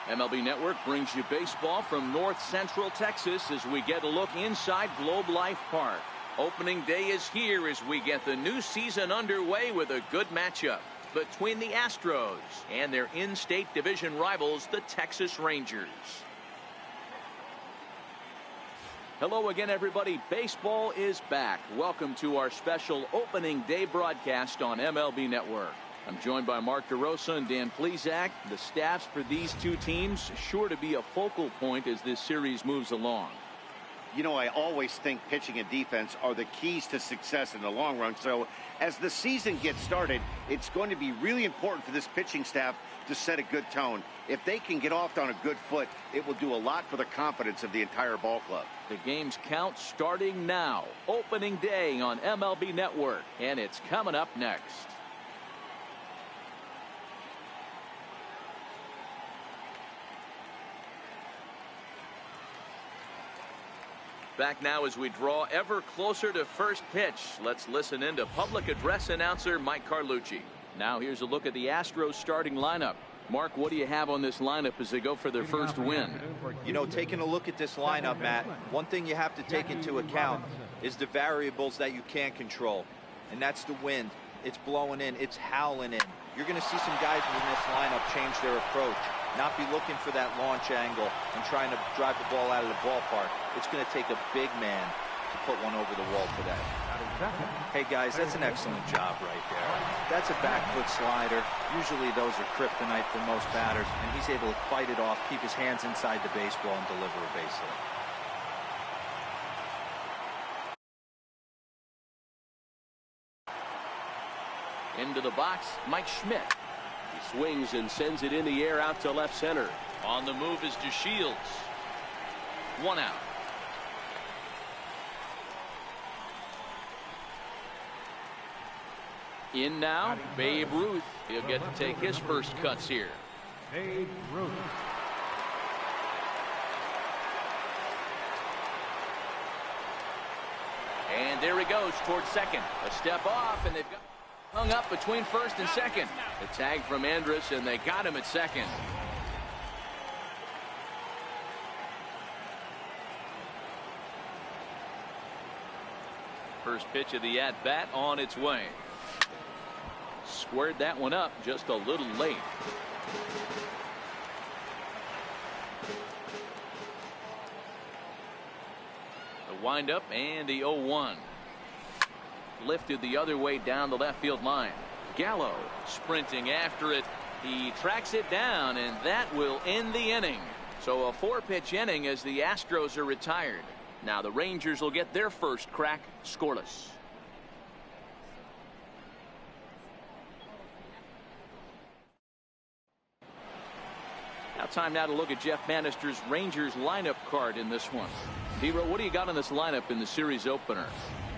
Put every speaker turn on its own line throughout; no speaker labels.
MLB Network brings you baseball from North Central Texas as we get a look inside Globe Life Park. Opening day is here as we get the new season underway with a good matchup between the Astros and their in-state division rivals, the Texas Rangers. Hello again, everybody. Baseball is back. Welcome to our special opening day broadcast on MLB Network. I'm joined by Mark DeRosa and Dan Plesac. The staffs for these two teams sure to be a focal point as this series moves along.
You know, I always think pitching and defense are the keys to success in the long run. So as the season gets started, it's going to be really important for this pitching staff to set a good tone. If they can get off on a good foot, it will do a lot for the confidence of the entire ball club.
The game's count starting now. Opening day on MLB Network, and it's coming up next. Back now as we draw ever closer to first pitch. Let's listen in to public address announcer Mike Carlucci. Now here's a look at the Astros starting lineup. Mark, what do you have on this lineup as they go for their first win?
You know, taking a look at this lineup, Matt, one thing you have to take into account is the variables that you can't control. And that's the wind. It's blowing in. It's howling in. You're going to see some guys in this lineup change their approach. Not be looking for that launch angle and trying to drive the ball out of the ballpark. It's going to take a big man to put one over the wall today. Hey guys, that's an excellent job right there. That's a back foot slider. Usually those are kryptonite for most batters, and he's able to fight it off, keep his hands inside the baseball, and deliver a base hit.
Into the box, Mike Schmidt. He swings and sends it in the air out to left center. On the move is DeShields. One out. In now, Babe Ruth. He'll get to take his first cuts here.
Babe Ruth.
And there he goes towards second. A step off, and they've got hung up between first and second. The tag from Andrus, and they got him at second. First pitch of the at-bat on its way. Squared that one up just a little late. The windup and the 0-1. Lifted the other way down the left field line. Gallo sprinting after it. He tracks it down, and that will end the inning. So a 4-pitch inning as the Astros are retired. Now the Rangers will get their first crack scoreless. Now time now to look at Jeff Bannister's Rangers lineup card in this one. Hero, what do you got on this lineup in the series opener?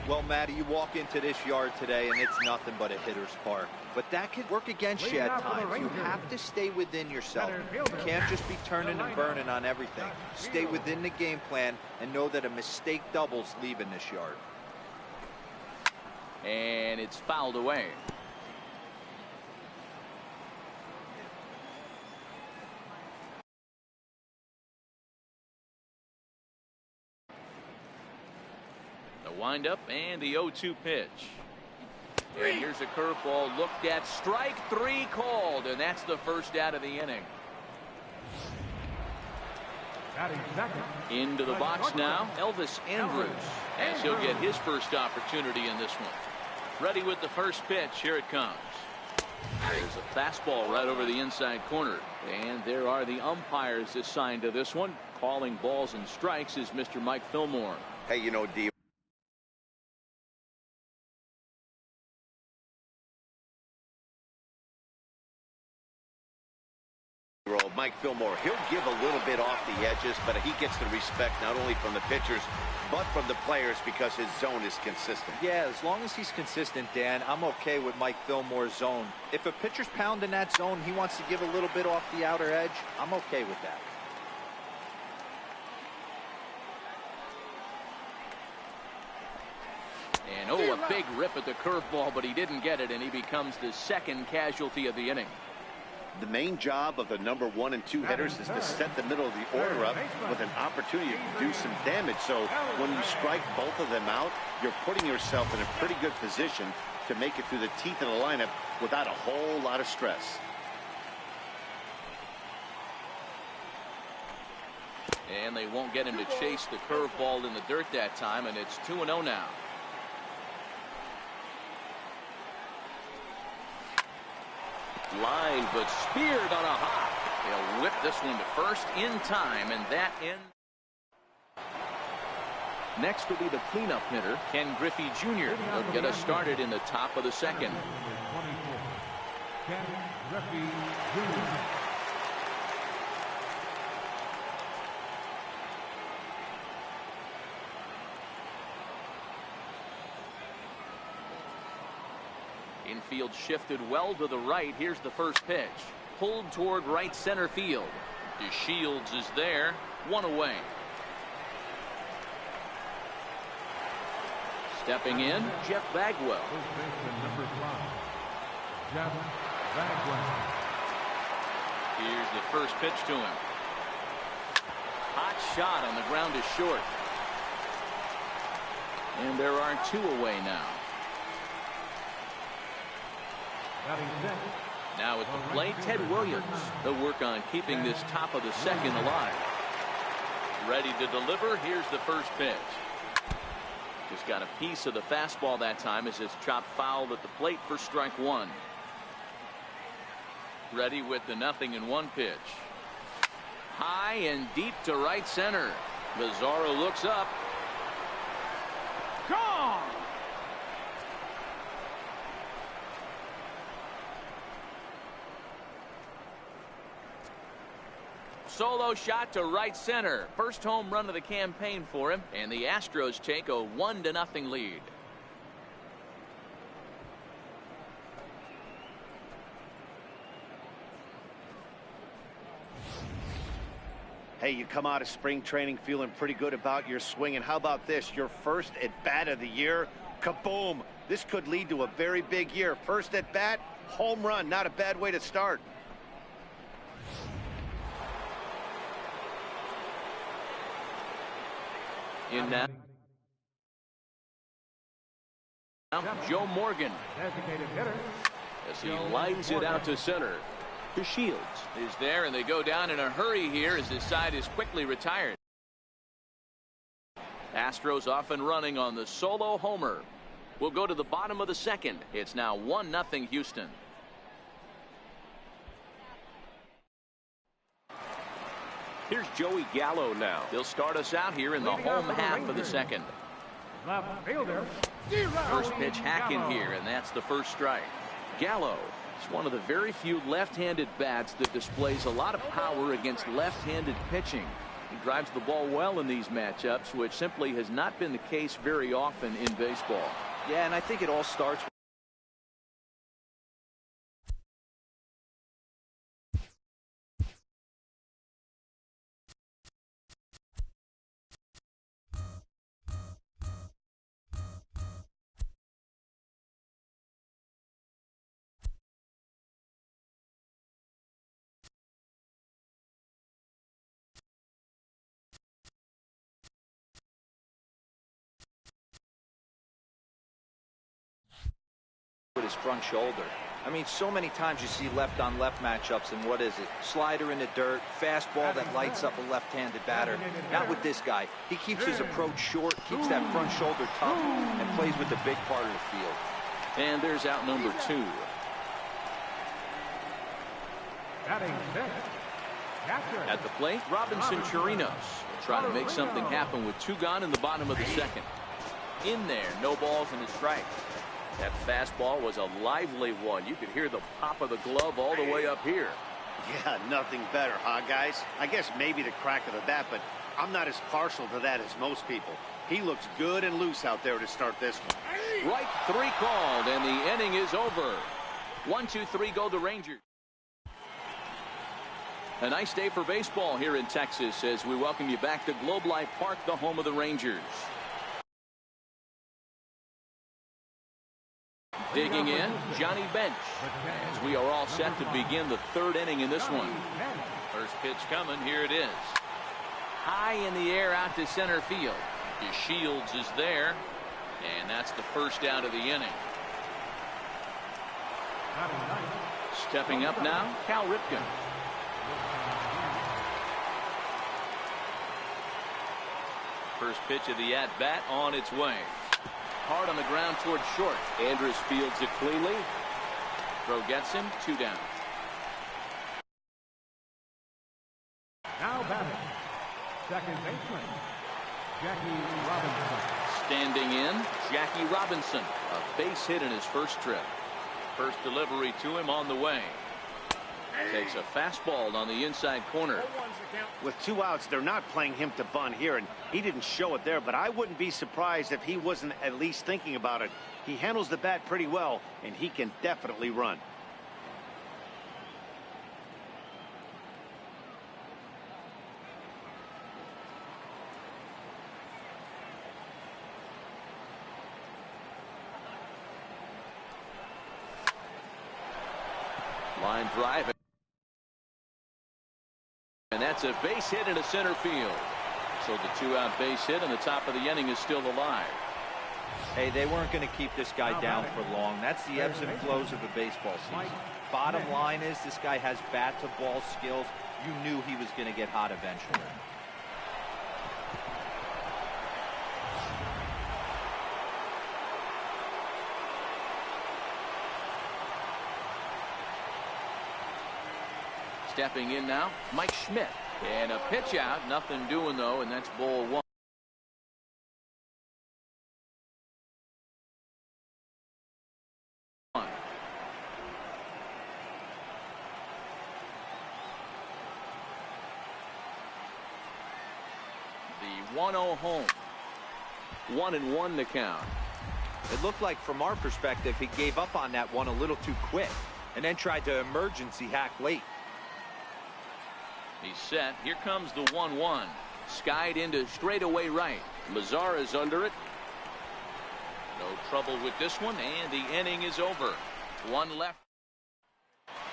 Well, Matty, you walk into this yard today and it's nothing but a hitter's park. But that could work against you at times. You have to stay within yourself. You can't just be turning and burning on everything. Stay within the game plan and know that a mistake doubles leaving this yard.
And it's fouled away. Windup and the 0-2 pitch. And here's a curveball looked at. Strike three called, and that's the first out of the inning. Into the box now, Elvis Andrus, as he'll get his first opportunity in this one. Ready with the first pitch. Here it comes. There's a fastball right over the inside corner, and there are the umpires assigned to this one. Calling balls and strikes is Mr. Mike Fillmore.
Hey, you know, D. Mike Fillmore, he'll give a little bit off the edges, but he gets the respect not only from the pitchers but from the players because his zone is consistent.
Yeah, as long as he's consistent, Dan, I'm okay with Mike Fillmore's zone. If a pitcher's pounding that zone, he wants to give a little bit off the outer edge, I'm okay with that.
And oh, a big rip at the curveball, but he didn't get it, and he becomes the second casualty of the inning.
The main job of the number 1 and 2 hitters is to set the middle of the order up with an opportunity to do some damage. So when you strike both of them out, you're putting yourself in a pretty good position to make it through the teeth of the lineup without a whole lot of stress.
And they won't get him to chase the curveball in the dirt that time, and it's 2-0 now. Line, but speared on a hop. They'll whip this one to first in time, and that in. Next will be the cleanup hitter, Ken Griffey Jr. He'll get us started in the top of the second.
Ken Griffey Jr.
Infield shifted well to the right. Here's the first pitch. Pulled toward right center field. DeShields is there. 1 away. Stepping in, Jeff Bagwell.
First baseman number 5, Jeff Bagwell.
Here's the first pitch to him. Hot shot on the ground is short. And there are 2 away now. Now at the plate, Ted Williams. He'll work on keeping this top of the second alive. Ready to deliver. Here's the first pitch. Just got a piece of the fastball that time as it's chopped foul at the plate for strike 1. Ready with the 0-1 pitch. High and deep to right center. Lazaro looks up. Gone! Solo shot to right center. First home run of the campaign for him, and the Astros take a 1-0 lead.
Hey, you come out of spring training feeling pretty good about your swing, and how about this? Your first at bat of the year. Kaboom! This could lead to a very big year. First at bat, home run. Not a bad way to start.
In now, Joe Morgan
Designated hitter.
as he lines it out to center. DeShields is there, and they go down in a hurry here as his side is quickly retired. Astros off and running on the solo homer. We'll go to the bottom of the second. It's now 1-0 Houston. Here's Joey Gallo now. He'll start us out here in the home half of the second.
Left fielder.
First pitch hack in here, and that's the first strike. Gallo is one of the very few left-handed bats that displays a lot of power against left-handed pitching. He drives the ball well in these matchups, which simply has not been the case very often in baseball.
Yeah, and I think it all starts with his front shoulder. I mean, so many times you see left-on-left matchups, and what is it? Slider in the dirt, fastball that lights up a left-handed batter. Not with this guy. He keeps his approach short, keeps that front shoulder tough, and plays with the big part of the field.
And there's out number 2. At the plate, Robinson Chirinos will try to make something happen with 2 gone in the bottom of the second. In there, no balls and a strike. That fastball was a lively one. You could hear the pop of the glove all the way up here.
Yeah, nothing better, huh, guys? I guess maybe the crack of the bat, but I'm not as partial to that as most people. He looks good and loose out there to start this one.
Right 3 called, and the inning is over. 1-2-3 go the Rangers. A nice day for baseball here in Texas as we welcome you back to Globe Life Park, the home of the Rangers. Digging in, Johnny Bench, as we are all set to begin the third inning in this one. First pitch coming, here it is. High in the air out to center field. Shields is there, and that's the first out of the inning. Stepping up now, Cal Ripken. First pitch of the at-bat on its way. Hard on the ground towards short. Andrus fields it cleanly. Throw gets him, 2 down.
Now batting, second baseman, Jackie Robinson.
Standing in, Jackie Robinson. A base hit in his first trip. First delivery to him on the way. Takes a fastball on the inside corner.
With 2 outs, they're not playing him to bunt here, and he didn't show it there, but I wouldn't be surprised if he wasn't at least thinking about it. He handles the bat pretty well, and he can definitely run.
Line drive. And that's a base hit into center field. So the 2-out base hit on the top of the inning is still alive.
Hey, they weren't going to keep this guy down for long. That's the ebbs and flows of a baseball season. Bottom line is this guy has bat-to-ball skills. You knew he was going to get hot eventually.
Stepping in now, Mike Schmidt. And a pitch out, nothing doing though, and that's ball 1. The 1-0 home. 1-1 the count.
It looked like from our perspective he gave up on that one a little too quick and then tried to emergency hack late.
He's set. Here comes the 1-1. Skied into straightaway right. Mazara's under it. No trouble with this one, and the inning is over. 1 left.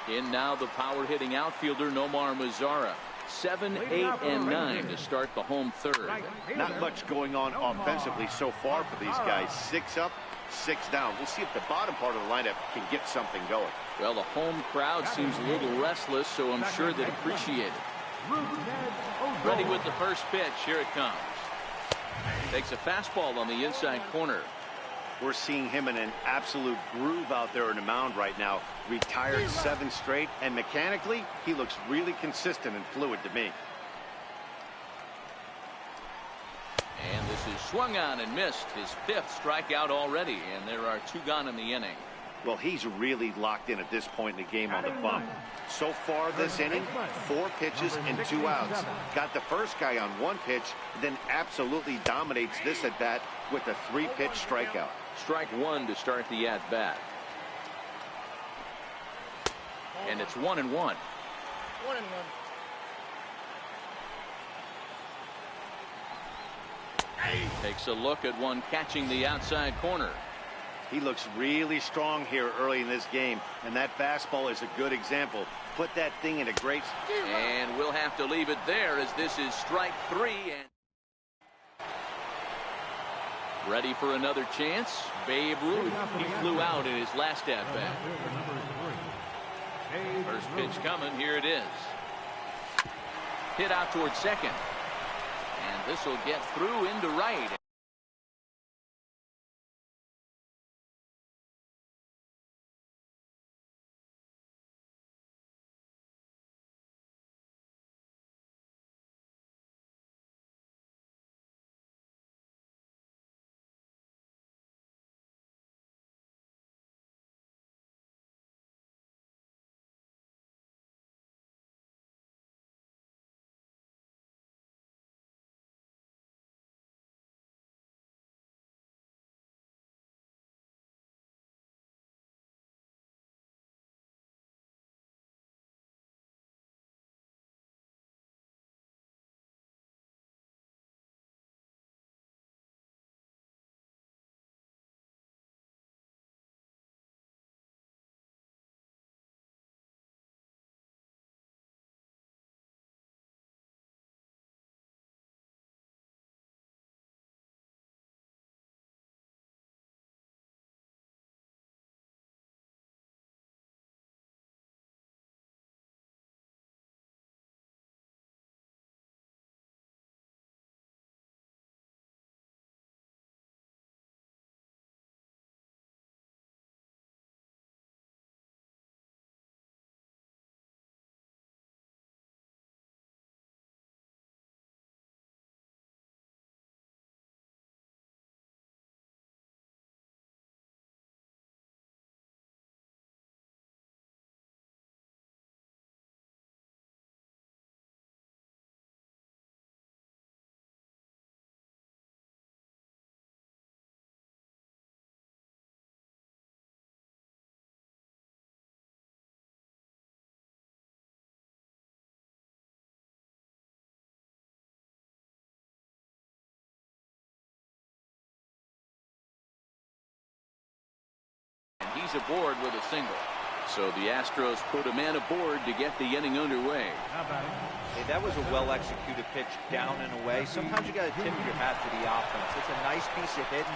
In now the power-hitting outfielder Nomar Mazara. 7, 8, and 9 to start the home third.
Not much going on offensively so far for these guys. 6 up, 6 down. We'll see if the bottom part of the lineup can get something going.
Well, the home crowd seems a little restless, so I'm sure they'd appreciate it. Ready with the first pitch. Here it comes. Takes a fastball on the inside corner.
We're seeing him in an absolute groove out there in the mound right now. Retired 7 straight, and mechanically, he looks really consistent and fluid to me.
And this is swung on and missed. His 5th strikeout already, and there are 2 gone in the inning.
Well, he's really locked in at this point in the game on the bump. So far this inning, 4 pitches and 2 outs. Got the first guy on 1 pitch, then absolutely dominates this at bat with a 3-pitch strikeout.
Strike 1 to start the at bat. And it's 1-1.
1-1.
Takes a look at one catching the outside corner.
He looks really strong here early in this game, and that fastball is a good example. Put that thing in a great...
And we'll have to leave it there as this is strike 3. And ready for another chance. Babe Ruth. He flew out in his last at bat. First pitch coming. Here it is. Hit out towards second. And this will get through into right. He's aboard with a single. So the Astros put a man aboard to get the inning underway.
Hey, that was a well-executed pitch down and away. Sometimes you got to tip your hat to the offense. It's a nice piece of hitting.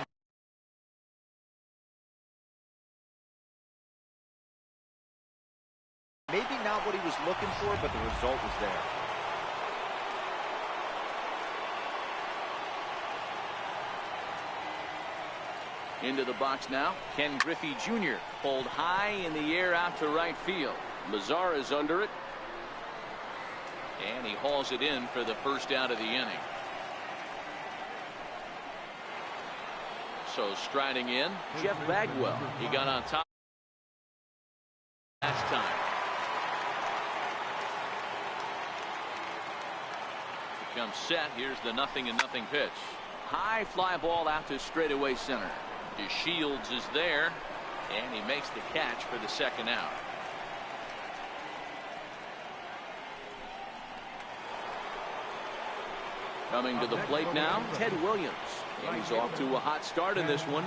Maybe not what he was looking for, but the result was there.
Into the box now. Ken Griffey Jr. pulled high in the air out to right field. Mazara is under it. And he hauls it in for the first out of the inning. So striding in, Jeff Bagwell. He got on top last time. Becomes set. Here's the 0-0 pitch. High fly ball out to straightaway center. DeShields is there, and he makes the catch for the second out. Coming to the plate now, Ted Williams. And he's off to a hot start in this one.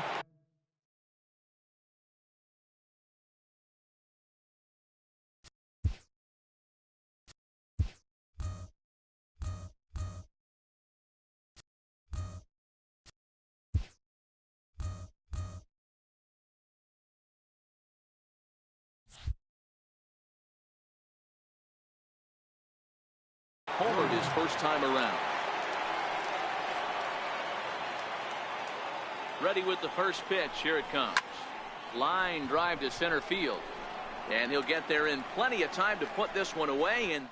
Homered his first time around. Ready with the first pitch. Here it comes. Line drive to center field. And he'll get there in plenty of time to put this one away. And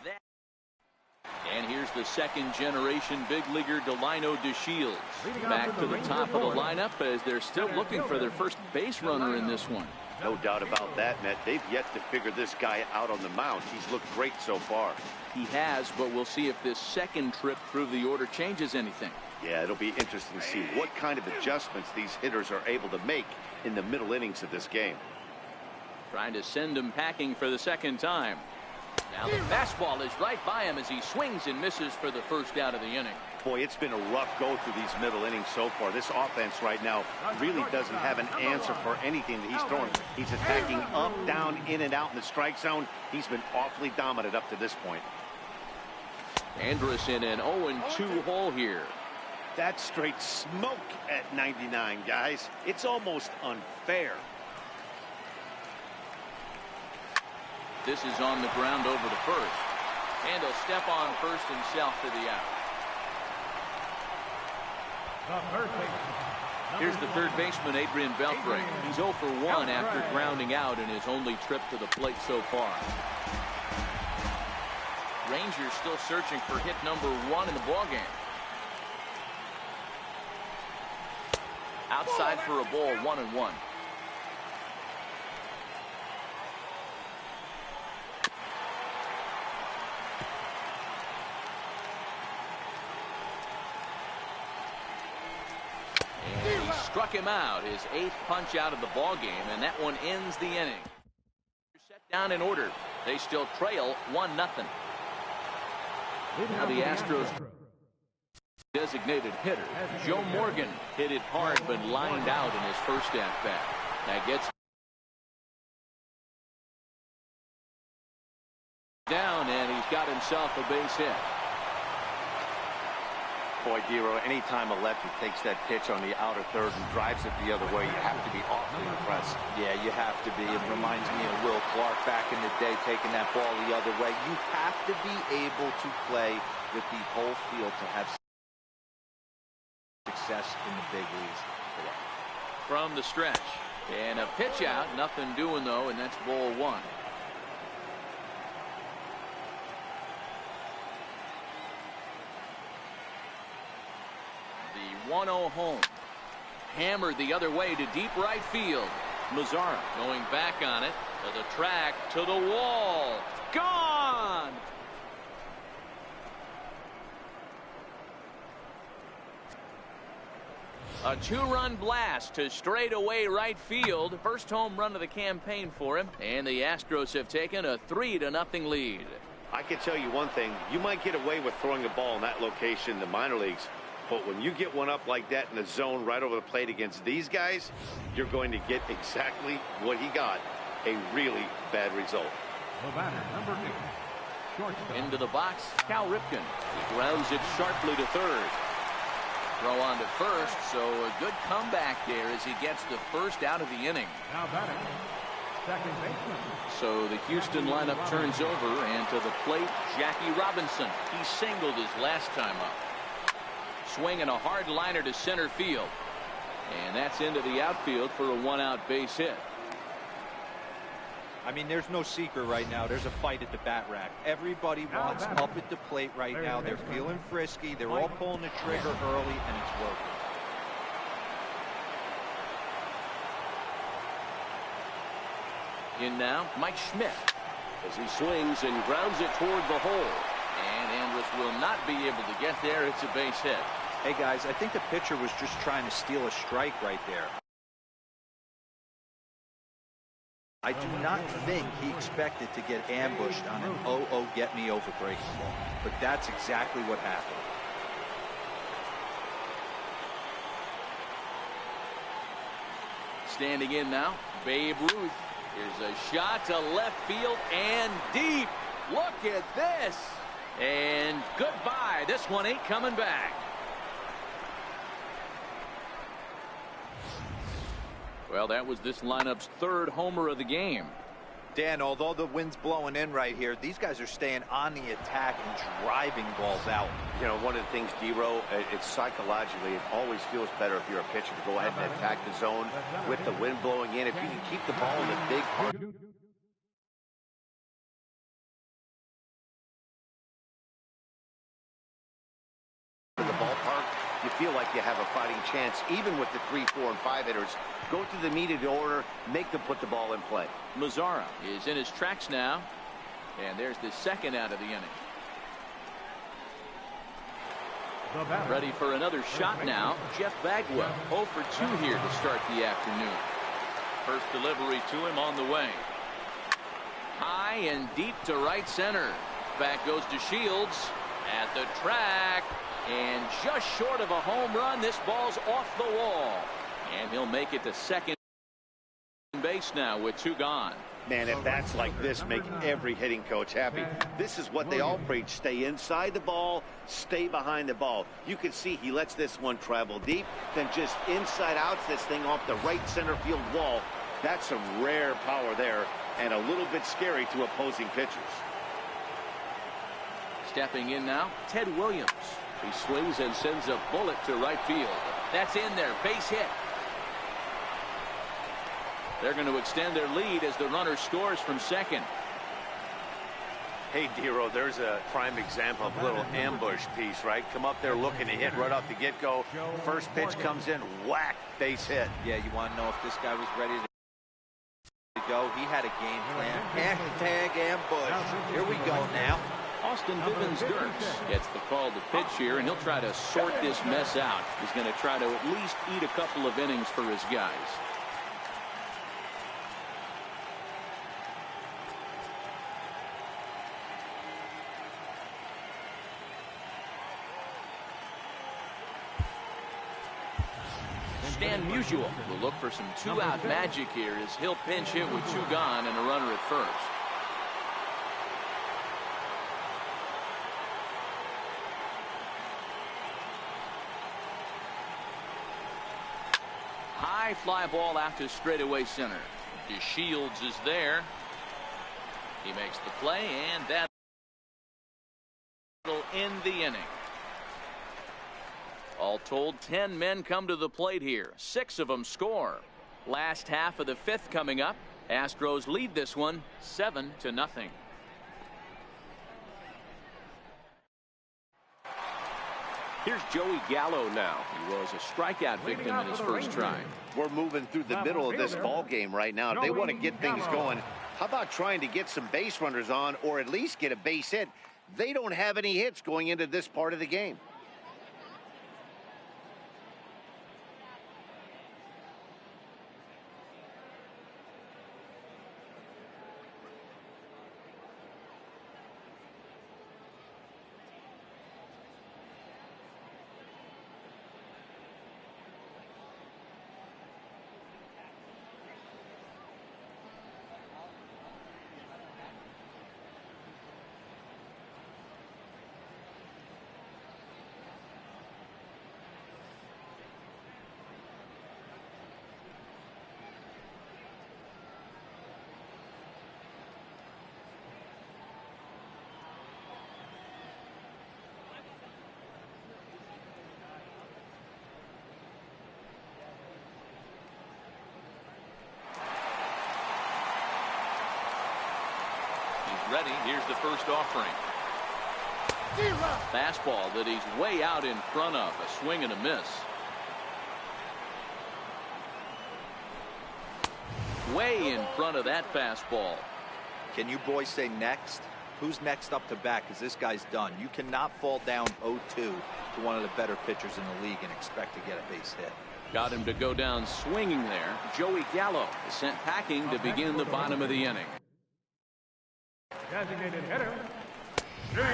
here's the second generation big leaguer Delino DeShields. Back to the top of the lineup as they're still looking for their first base runner in this one.
No doubt about that, Matt. They've yet to figure this guy out on the mound. He's looked great so far.
He has, but we'll see if this second trip through the order changes anything.
Yeah, it'll be interesting to see what kind of adjustments these hitters are able to make in the middle innings of this game.
Trying to send him packing for the second time. Now the fastball is right by him as he swings and misses for the first out of the inning.
Boy, it's been a rough go through these middle innings so far. This offense right now really doesn't have an answer for anything that he's throwing. He's attacking up, down, in and out in the strike zone. He's been awfully dominant up to this point.
Andrus in an 0-2 hole here.
That's straight smoke at 99, guys. It's almost unfair.
This is on the ground over to first. And he'll step on first himself for the out. Here's the third baseman, Adrian Beltre. He's 0 for 1 after grounding out in his only trip to the plate so far. Rangers still searching for hit number 1 in the ballgame. Outside for a ball, 1-1. And he struck him out, his 8th punch out of the ballgame, and that one ends the inning. Set down in order. They still trail 1-0. Now the Astros designated hitter Joe Morgan hit it hard but lined out in his first at bat. That gets down and he's got himself a base hit.
Boy, Dero, anytime a lefty takes that pitch on the outer third and drives it the other way, you have to be awfully impressed.
Yeah, you have to be. It reminds me of Will Clark back in the day taking that ball the other way. You have to be able to play with the whole field to have success in the big leagues today.
From the stretch. And a pitch out. Nothing doing, though, and that's ball 1. The 1-0 home. Hammered the other way to deep right field. Mazara going back on it to the track, to the wall. Gone! A 2-run blast to straightaway right field. First home run of the campaign for him. And the Astros have taken a 3-0 lead.
I can tell you one thing. You might get away with throwing a ball in that location in the minor leagues. But when you get one up like that in the zone right over the plate against these guys, you're going to get exactly what he got, a really bad result.
The batter, number 8, shortstop.
Into the box, Cal Ripken. He grounds it sharply to third. Throw on to first, so a good comeback there as he gets the first out of the inning.
Now batting, second baseman.
So the Houston lineup turns over, and to the plate, Jackie Robinson. He singled his last time up. Swinging a hard liner to center field. And that's into the outfield for a one-out base hit.
I mean, there's no secret right now. There's a fight at the bat rack. Everybody wants up at the plate right now. They're feeling frisky. They're all pulling the trigger early, and it's working.
In now, Mike Schmidt. As he swings and grounds it toward the hole. And Andrus will not be able to get there. It's a base hit.
Hey, guys, I think the pitcher was just trying to steal a strike right there. I do not think he expected to get ambushed on an 0-0 get-me-over breaking ball. But that's exactly what happened.
Standing in now, Babe Ruth. Here's a shot to left field and deep. Look at this. And goodbye. This one ain't coming back. Well, that was this lineup's third homer of the game.
Dan, although the wind's blowing in right here, these guys are staying on the attack and driving balls out.
You know, one of the things, D-Row, it's psychologically, it always feels better if you're a pitcher to go ahead and attack the zone with the wind blowing in. If you can keep the ball in the big part of the ballpark, you feel like you have a fighting chance, even with the 3, 4, and 5 hitters. Go through the immediate order, make them put the ball in play.
Mazzara is in his tracks now, and there's the second out of the inning. Ready for another shot now. Jeff Bagwell, 0 for 2 here to start the afternoon. First delivery to him on the way. High and deep to right center. Back goes to Shields at the track. And just short of a home run, this ball's off the wall. And he'll make it to second base now with 2 gone.
Man, at bats like this make every hitting coach happy. This is what they all preach. Stay inside the ball, stay behind the ball. You can see he lets this one travel deep, then just inside outs this thing off the right center field wall. That's some rare power there and a little bit scary to opposing pitchers.
Stepping in now, Ted Williams. He swings and sends a bullet to right field. That's in there, base hit. They're going to extend their lead as the runner scores from second.
Hey, D-Row, there's a prime example of a little ambush piece, right? Come up there looking to hit right off the get-go. First pitch comes in, whack, base hit.
Yeah, you want to know if this guy was ready to go. He had a game plan. Hashtag ambush. Here we go now.
Austin Bivens-Dirks gets the call to pitch here, and he'll try to sort this mess out. He's going to try to at least eat a couple of innings for his guys. Stan Musial will look for some 2-out magic here as he'll pinch hit with 2 gone and a runner at first. High fly ball out to straightaway center. DeShields is there. He makes the play, and that'll end the inning. All told, 10 men come to the plate here. 6 of them score. Last half of the 5th coming up. Astros lead this one 7-0. Here's Joey Gallo now. He was a strikeout victim in his first try.
We're moving through the middle of this ball game right now. If they want to get things going, how about trying to get some base runners on or at least get a base hit? They don't have any hits going into this part of the game.
ready. Here's the first offering. Fastball that he's way out in front of. A swing and a miss. Way in front of that fastball.
Can you boys say next? Who's next up to bat? Because this guy's done. You cannot fall down 0-2 to one of the better pitchers in the league and expect to get a base hit.
Got him to go down swinging there. Joey Gallo is sent packing to begin the bottom of the inning.
Designated hitter.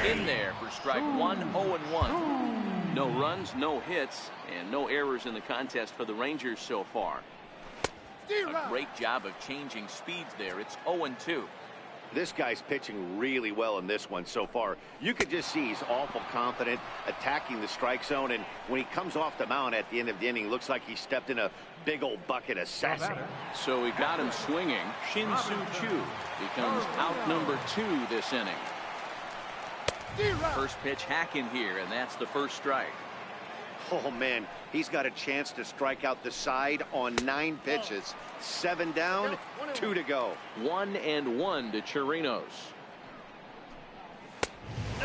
In there for strike one, 0-1. No runs, no hits, and no errors in the contest for the Rangers so far. A great job of changing speeds there. It's 0-2.
This guy's pitching really well in this one so far. You could just see he's awful confident attacking the strike zone, and when he comes off the mound at the end of the inning, looks like he stepped in a big old bucket of sassy.
So we got him swinging. Shin-Soo Choo becomes out number 2 this inning. First pitch hacking here, and that's the first strike.
Oh man, he's got a chance to strike out the side on 9 pitches. 7 down, 2 to go.
1-1 to Chirinos.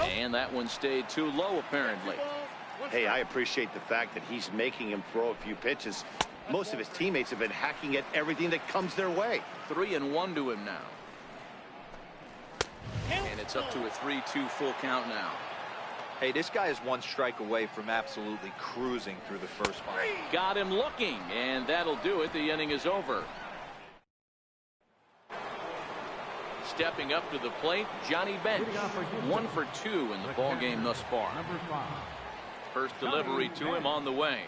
And that one stayed too low apparently.
Hey, I appreciate the fact that he's making him throw a few pitches. Most of his teammates have been hacking at everything that comes their way.
3-1 to him now. And it's up to a 3-2 full count now.
Hey, this guy is 1 strike away from absolutely cruising through the first 5.
Got him looking, and that'll do it. The inning is over. Stepping up to the plate, Johnny Bench. 1 for 2 in the ball game thus far. First delivery to him on the way.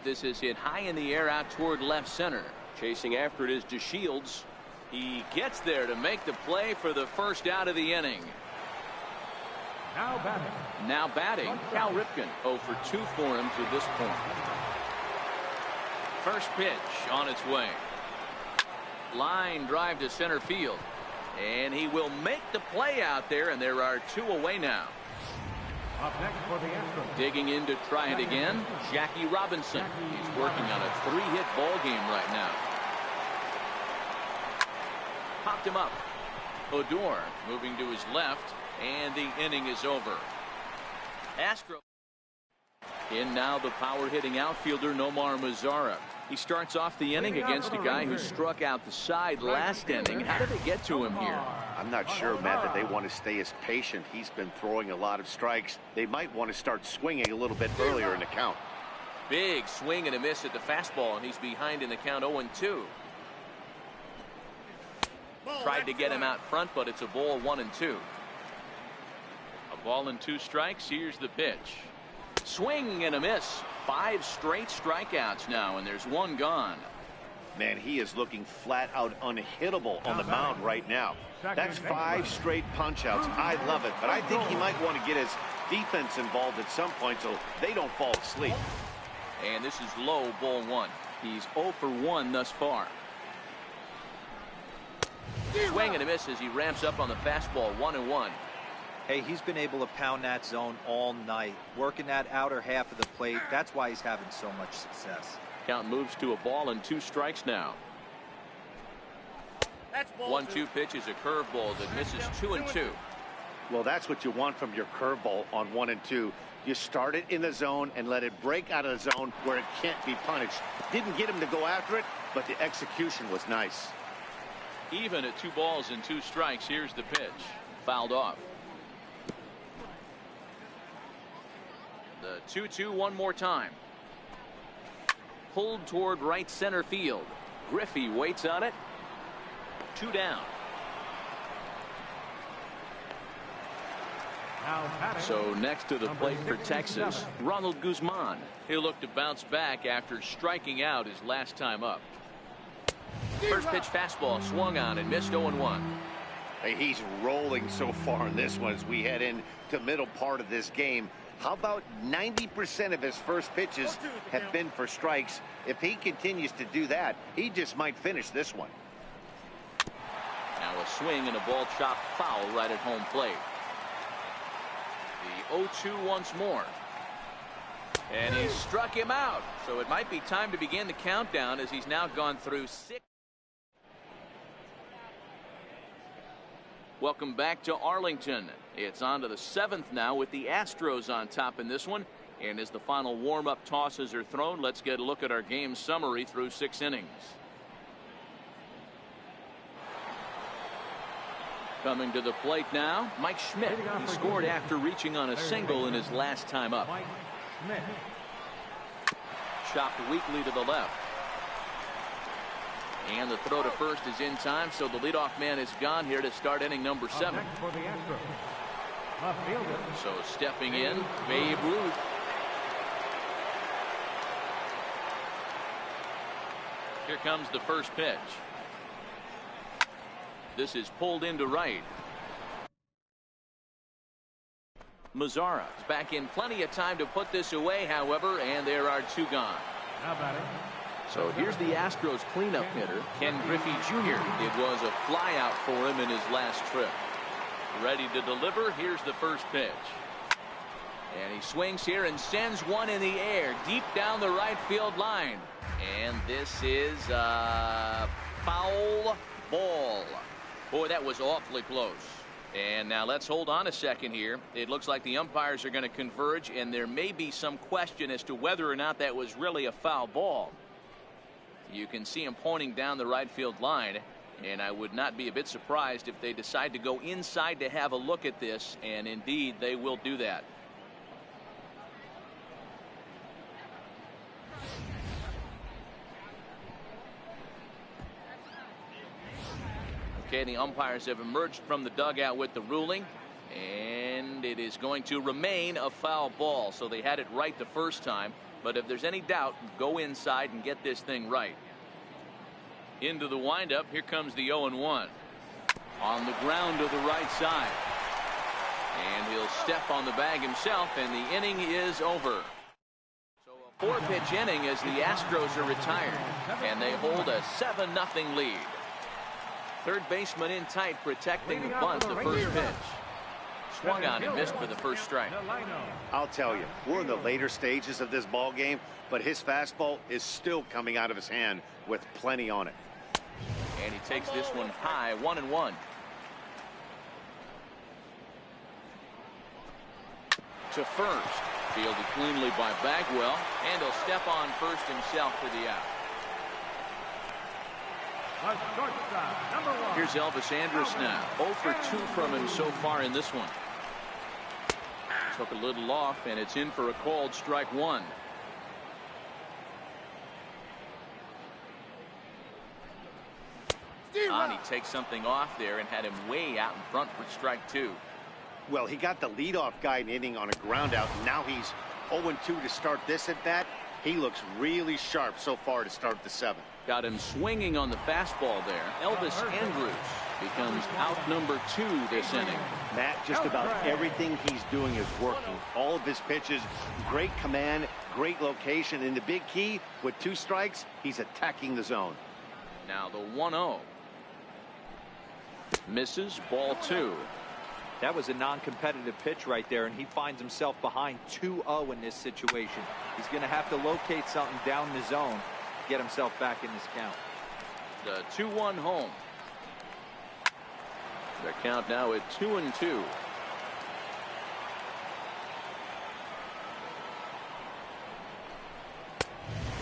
This is hit high in the air out toward left center. Chasing after it is DeShields. He gets there to make the play for the first out of the inning. Now batting, Cal Ripken. 0 for 2 for him to this point. First pitch on its way. Line drive to center field. And he will make the play out there, and there are 2 away now.
Up next for the Astros.
Digging in to try it again, Jackie Robinson. He's working on a 3-hit ball game right now. Popped him up. Odor moving to his left, and the inning is over. Astro. In now the power hitting outfielder Nomar Mazara. He starts off the inning against a guy who struck out the side last inning. How did they get to him here?
I'm not sure, Matt, that they want to stay as patient. He's been throwing a lot of strikes. They might want to start swinging a little bit earlier in the count.
Big swing and a miss at the fastball, and he's behind in the count 0-2. Tried to get him out front, but it's a ball 1-2. A ball and 2 strikes. Here's the pitch. Swing and a miss. 5 straight strikeouts now, and there's 1 gone.
Man, he is looking flat out unhittable on the mound right now. That's 5 straight punch outs. I love it, but I think he might want to get his defense involved at some point so they don't fall asleep.
And this is low, ball 1. He's 0 for 1 thus far. Swing and a miss as he ramps up on the fastball. 1-1.
Hey, he's been able to pound that zone all night, working that outer half of the plate. That's why he's having so much success.
Count moves to a ball and 2 strikes now. 1-2 pitch is a curveball that misses 2-2.
Well, that's what you want from your curveball on 1 and 2. You start it in the zone and let it break out of the zone where it can't be punished. Didn't get him to go after it, but the execution was nice.
Even at 2 balls and 2 strikes. Here's the pitch. Fouled off. The 2-2 one more time. Pulled toward right center field. Griffey waits on it. 2 down. So next to the plate for Texas, Ronald Guzman. He'll look to bounce back after striking out his last time up. First pitch fastball swung on and missed. 0-1.
Hey, he's rolling so far in this one as we head into the middle part of this game. How about 90% of his first pitches have been for strikes? If he continues to do that, he just might finish this one.
Now a swing and a ball chopped foul right at home plate. The 0-2 once more. And he struck him out. So it might be time to begin the countdown as he's now gone through 6. Welcome back to Arlington. It's on to the 7th now with the Astros on top in this one. And as the final warm-up tosses are thrown, let's get a look at our game summary through 6 innings. Coming to the plate now, Mike Schmidt. He scored after reaching on a single in his last time up. Chopped weakly to the left. And the throw to first is in time, so the leadoff man is gone here to start inning number 7. So stepping in, Babe Ruth. Here comes the first pitch. This is pulled into right. Mazzara is back in plenty of time to put this away, however, and there are 2 gone. So here's the Astros cleanup hitter, Ken Griffey Jr. It was a flyout for him in his last trip. Ready to deliver. Here's the first pitch. And he swings here and sends one in the air deep down the right field line. And this is a foul ball. Boy, that was awfully close. And now let's hold on a second here. It looks like the umpires are going to converge, and there may be some question as to whether or not that was really a foul ball. You can see him pointing down the right field line, and I would not be a bit surprised if they decide to go inside to have a look at this, and indeed they will do that. Okay, the umpires have emerged from the dugout with the ruling, and it is going to remain a foul ball. So they had it right the first time, but if there's any doubt, go inside and get this thing right. Into the windup, here comes the 0-1. On the ground to the right side. And he'll step on the bag himself, and the inning is over. So a 4-pitch inning as the Astros are retired, and they hold a 7-0 lead. Third baseman in tight, protecting the bunt, the first pitch. Swung on and missed for the first strike.
I'll tell you, we're in the later stages of this ball game, but his fastball is still coming out of his hand with plenty on it.
And he takes this one high, 1-1. To first, fielded cleanly by Bagwell, and he'll step on first himself for the out. Here's Elvis Andrus now. 0 for 2 from him so far in this one. Took a little off, and it's in for a called strike 1. He takes something off there and had him way out in front for strike 2.
Well, he got the leadoff guy in inning on a ground out. Now he's 0-2 to start this at bat. He looks really sharp so far to start the 7th.
Got him swinging on the fastball there. Elvis Andrus becomes out number 2 this inning.
Matt, just about everything he's doing is working. All of his pitches, great command, great location, and the big key, with 2 strikes, he's attacking the zone.
Now the 1-0. Misses, ball 2.
That was a non-competitive pitch right there, and he finds himself behind 2-0 in this situation. He's going to have to locate something down the zone to get himself back in this count.
The 2-1 home. Their count now at 2-2.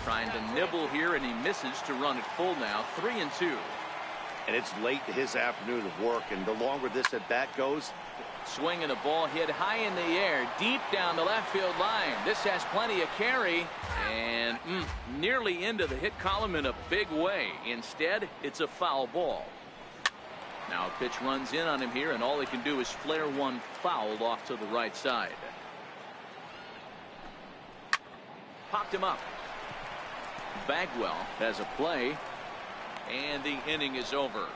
Trying to nibble here, and he misses to run it full now. 3-2.
And it's late in his afternoon of work, and the longer this at bat goes.
Swing and a ball hit high in the air, deep down the left field line. This has plenty of carry, and nearly into the hit column in a big way. Instead, it's a foul ball. Now a pitch runs in on him here, and all he can do is flare one foul off to the right side. Popped him up. Bagwell has a play, and the inning is over.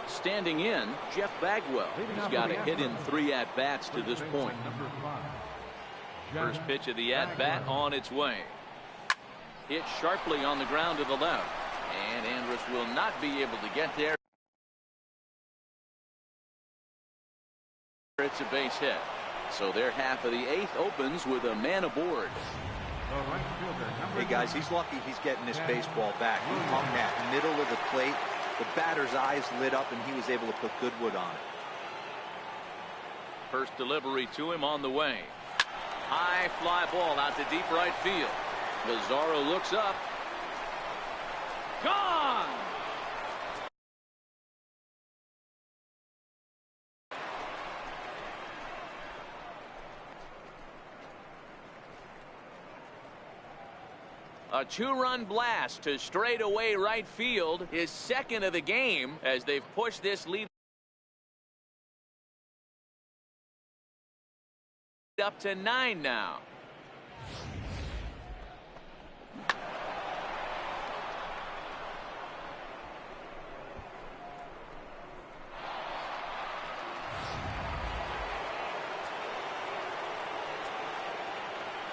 Standing in, Jeff Bagwell. He's got a hit in 3 at-bats to this point. First pitch of the at-bat on its way. Hit sharply on the ground to the left. And Andrus will not be able to get there. It's a base hit. So their half of the 8th opens with a man aboard.
The right fielder, number
Hey guys, he's lucky he's getting this baseball back. He hung that middle of the plate. The batter's eyes lit up, and he was able to put good wood on it.
First delivery to him on the way. High fly ball out to deep right field. Lazaro looks up. Gone! A two-run blast to straightaway right field, his second of the game, as they've pushed this lead up to 9 now.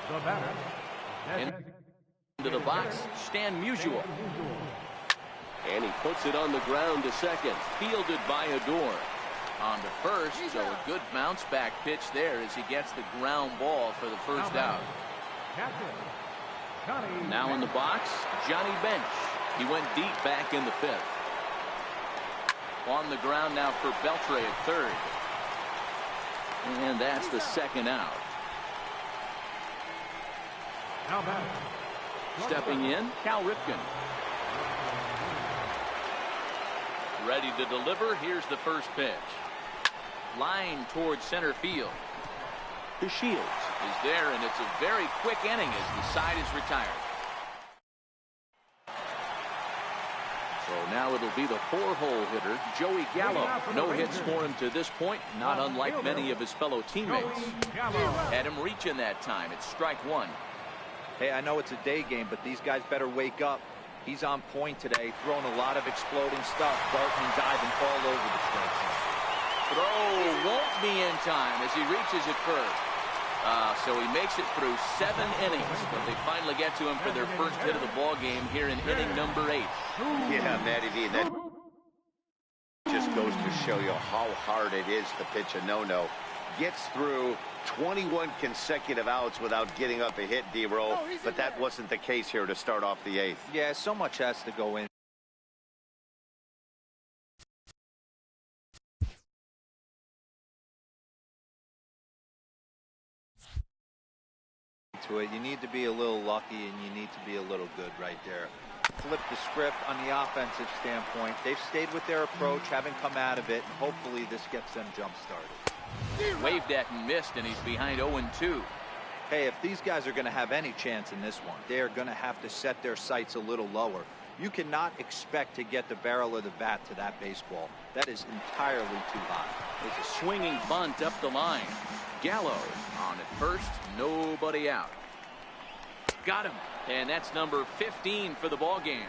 The batter.
Into the box, Stan Musial. And he puts it on the ground to second. Fielded by Odor. On to first, so a good bounce back pitch there as he gets the ground ball for the first out. Now in the box, Johnny Bench. He went deep back in the 5th. On the ground now for Beltre at third. And that's the second out. Stepping in, Cal Ripken. Ready to deliver. Here's the first pitch. Line towards center field. The Shields is there, and it's a very quick inning as the side is retired. So now it'll be the 4-hole hitter, Joey Gallo. No hits for him to this point, not unlike many of his fellow teammates. Had him reaching that time. It's strike one.
Hey, I know it's a day game, but these guys better wake up. He's on point today, throwing a lot of exploding stuff, darting and diving all over the strike zone.
Throw won't be in time as he reaches it first. So he makes it through 7 innings, but they finally get to him for their first hit of the ball game here in inning number 8.
Yeah, Matty V, that just goes to show you how hard it is to pitch a no-no. Gets through 21 consecutive outs without getting up a hit, D-Roll, but that wasn't the case here to start off the 8th.
Yeah, so much has to go in. To it, you need to be a little lucky, and you need to be a little good right there. Flip the script on the offensive standpoint. They've stayed with their approach, haven't come out of it, and hopefully this gets them jump-started.
Waved at and missed, and he's behind 0-2.
Hey, if these guys are going to have any chance in this one, they are going to have to set their sights a little lower. You cannot expect to get the barrel of the bat to that baseball. That is entirely too high.
It's a swinging bunt up the line. Gallo on at first, nobody out. Got him, and that's number 15 for the ball game.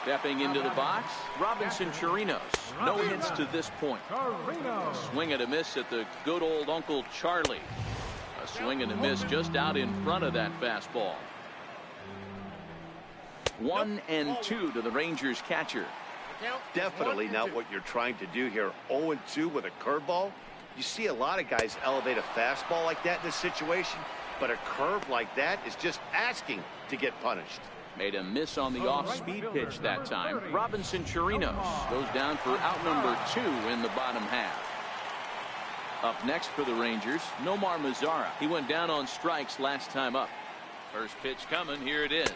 Stepping into the box, Robinson Chirinos. No hits to this point. Swing and a miss at the good old Uncle Charlie. A swing and a miss just out in front of that fastball. 1-2 to the Rangers catcher.
Definitely not what you're trying to do here. 0-2 with a curveball. You see a lot of guys elevate a fastball like that in this situation, but a curve like that is just asking to get punished.
Made a miss on the off-speed pitch that time. Robinson Chirinos goes down for out number 2 in the bottom half. Up next for the Rangers, Nomar Mazara. He went down on strikes last time up. First pitch coming. Here it is.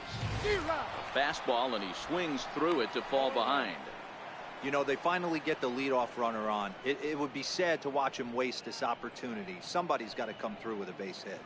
A fastball, and he swings through it to fall behind.
You know, they finally get the leadoff runner on. It would be sad to watch him waste this opportunity. Somebody's got to come through with a base hit.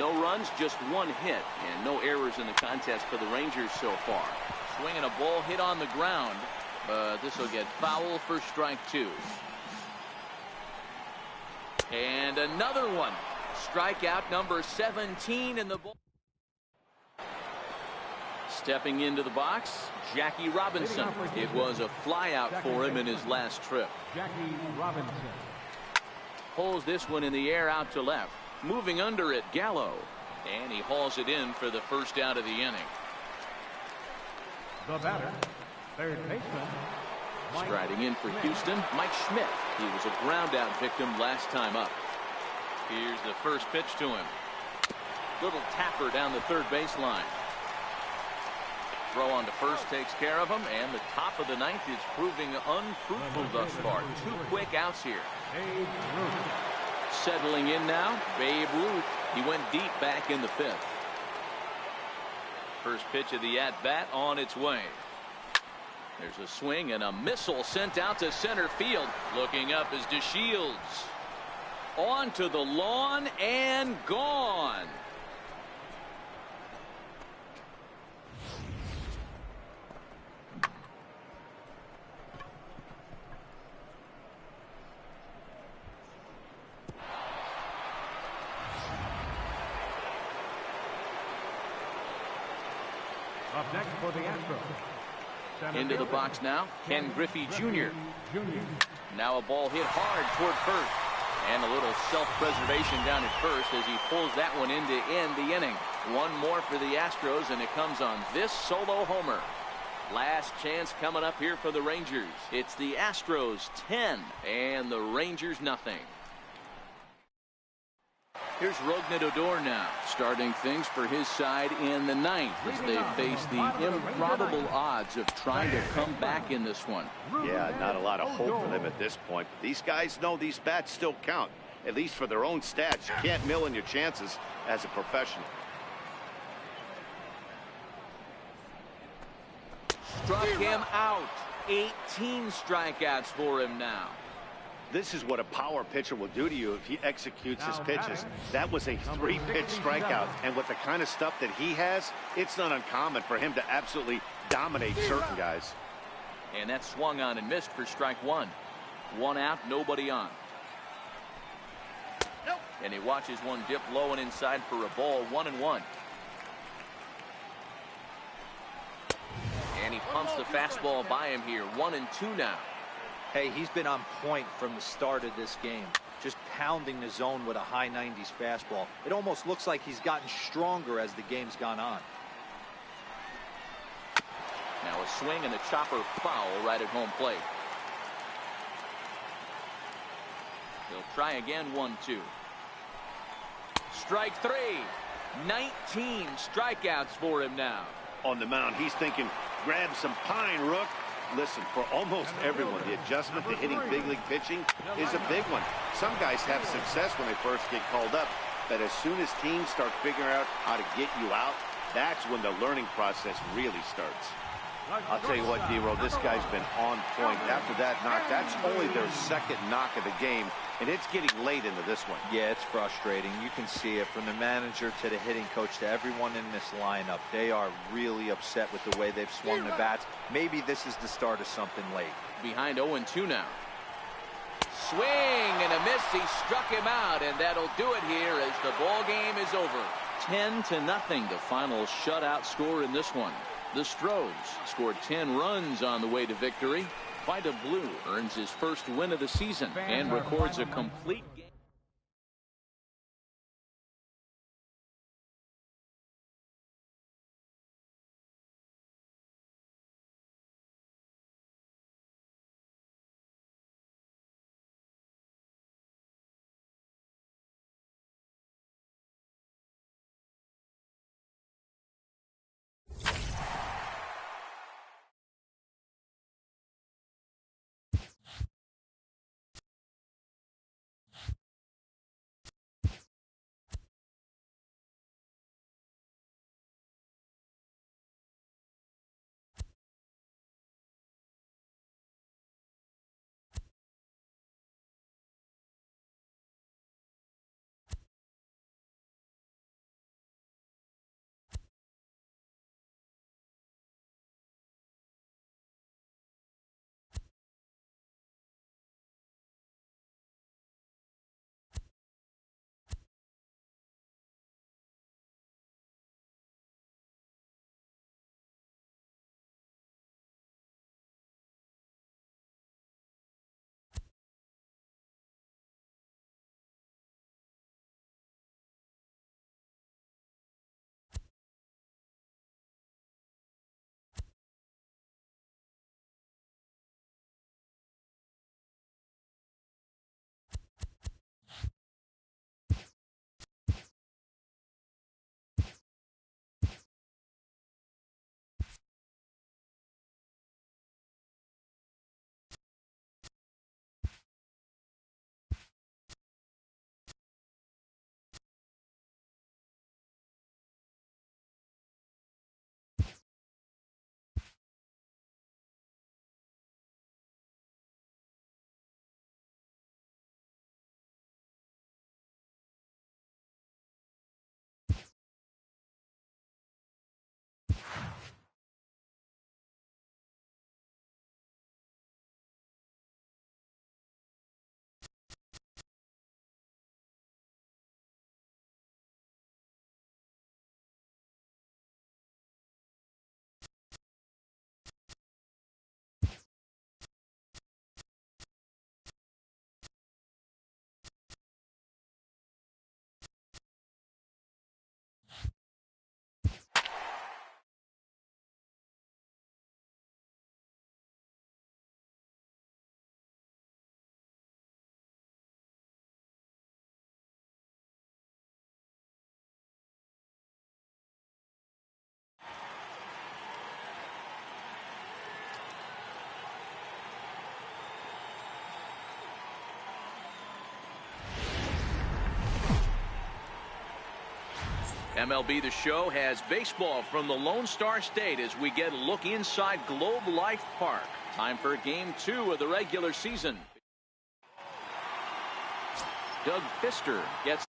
No runs, just one hit, and no errors in the contest for the Rangers so far. Swinging a ball hit on the ground, but this will get foul for strike 2. And another one. Strikeout number 17 in the ball. Stepping into the box, Jackie Robinson. It was a flyout for him in his last trip.
Jackie Robinson.
Pulls this one in the air out to left. Moving under it, Gallo. And he hauls it in for the first out of the inning.
The batter, third baseman.
Striding in for Houston, Mike Schmidt. He was a ground out victim last time up. Here's the first pitch to him. Little tapper down the third baseline. Throw on to first takes care of him, and the top of the ninth is proving unfruitful thus far. 2 quick outs here.
Babe Ruth.
Settling in now, Babe Ruth. He went deep back in the 5th. First pitch of the at-bat on its way. There's a swing and a missile sent out to center field. Looking up is DeShields. On to the lawn and gone.
Up next for the Astros.
Into the box now, Ken Griffey Jr.
Jr.
Now a ball hit hard toward first. And a little self-preservation down at first as he pulls that one in to end the inning. One more for the Astros, and it comes on this solo homer. Last chance coming up here for the Rangers. It's the Astros 10 and the Rangers nothing. Here's Rougned Odor now, starting things for his side in the 9th as they face the improbable odds of trying to come back in this one.
Yeah, not a lot of hope for them at this point. But these guys know these bats still count, at least for their own stats. You can't mill in your chances as a professional.
Struck him out. 18 strikeouts for him now.
This is what a power pitcher will do to you if he executes his pitches. That was a 3-pitch strikeout, and with the kind of stuff that he has, it's not uncommon for him to absolutely dominate certain guys.
And that swung on and missed for strike 1. 1 out, nobody on. And he watches one dip low and inside for a ball. 1-1. And he pumps the fastball by him here. 1-2 now.
Hey, he's been on point from the start of this game. Just pounding the zone with a high 90s fastball. It almost looks like he's gotten stronger as the game's gone on.
Now a swing and a chopper foul right at home plate. He'll try again. 1-2. Strike 3. 19 strikeouts for him now.
On the mound, he's thinking, grab some pine, Rook. Listen, for almost everyone, the adjustment to hitting big league pitching is a big one. Some guys have success when they first get called up, but as soon as teams start figuring out how to get you out, that's when the learning process really starts. I'll tell you what, D-Roll, this guy's been on point. After that knock, that's only their 2nd knock of the game, and it's getting late into this one.
Yeah, it's frustrating. You can see it from the manager to the hitting coach to everyone in this lineup. They are really upset with the way they've swung the bats. Maybe this is the start of something late.
Behind 0-2 now. Swing and a miss. He struck him out, and that'll do it here as the ball game is over. 10-0, the final shutout score in this one. The Stros scored 10 runs on the way to victory. Vida Blue earns his first win of the season and records a complete game. MLB The Show has baseball from the Lone Star State as we get a look inside Globe Life Park. Time for Game 2 of the regular season. Doug Fister gets